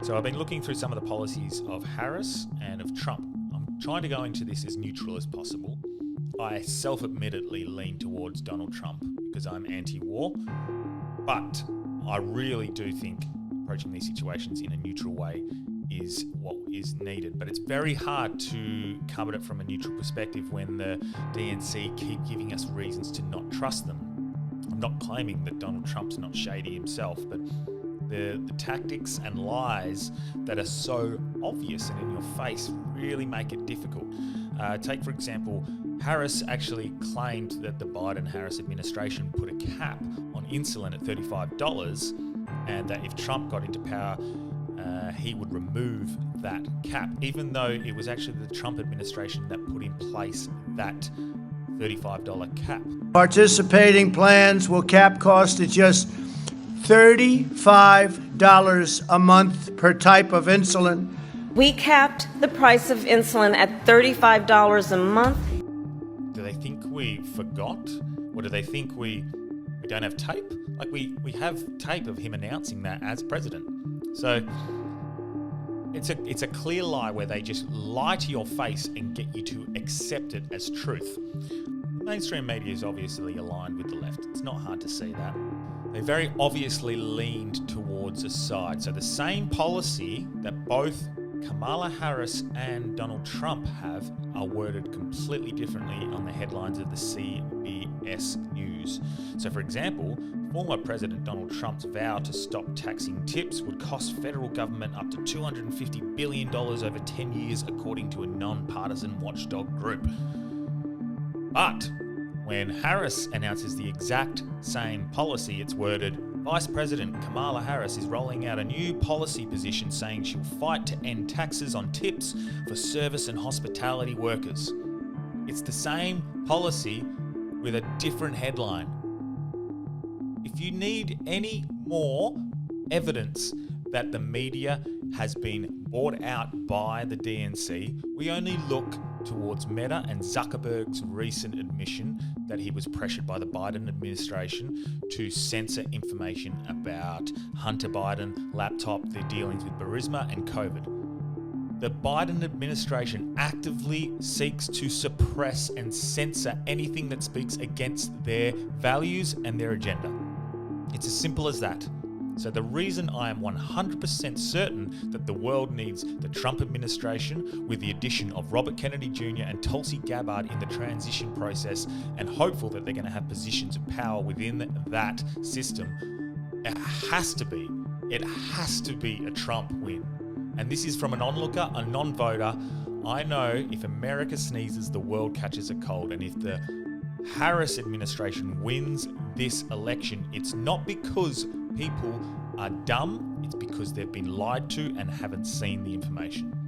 So I've been looking through some of the policies of Harris and of Trump. I'm trying to go into this as neutral as possible. I self-admittedly lean towards Donald Trump because I'm anti-war, but I really do think approaching these situations in a neutral way is what is needed. But it's very hard to come at it from a neutral perspective when the DNC keep giving us reasons to not trust them. I'm not claiming that Donald Trump's not shady himself, but the tactics and lies that are so obvious and in your face really make it difficult. Take, for example, Harris actually claimed that the Biden-Harris administration put a cap on insulin at $35 and that if Trump got into power, he would remove that cap, even though it was actually the Trump administration that put in place that $35 cap. Participating plans will cap cost at just $35 a month per type of insulin. We capped the price of insulin at $35 a month. Do they think we forgot? Or do they think we don't have tape? Like we have tape of him announcing that as president. So it's a clear lie where they just lie to your face and get you to accept it as truth. The mainstream media is obviously aligned with the left. It's not hard to see that. They very obviously leaned towards a side. So the same policy that both Kamala Harris and Donald Trump have are worded completely differently on the headlines of the CBS News. So, for example, former President Donald Trump's vow to stop taxing tips would cost federal government up to $250 billion over 10 years, according to a non-partisan watchdog group. But when Harris announces the exact same policy, it's worded, Vice President Kamala Harris is rolling out a new policy position saying she'll fight to end taxes on tips for service and hospitality workers. It's the same policy with a different headline. If you need any more evidence that the media has been bought out by the DNC, we only look towards Meta and Zuckerberg's recent admission that he was pressured by the Biden administration to censor information about Hunter Biden, laptop, their dealings with Burisma and COVID. The Biden administration actively seeks to suppress and censor anything that speaks against their values and their agenda. It's as simple as that. So the reason I am 100% certain that the world needs the Trump administration, with the addition of Robert Kennedy Jr. and Tulsi Gabbard in the transition process, and hopeful that they're going to have positions of power within that system, it has to be a Trump win. And this is from an onlooker, a non-voter. I know if America sneezes, the world catches a cold. And if the Harris administration wins this election, it's not because people are dumb, it's because they've been lied to and haven't seen the information.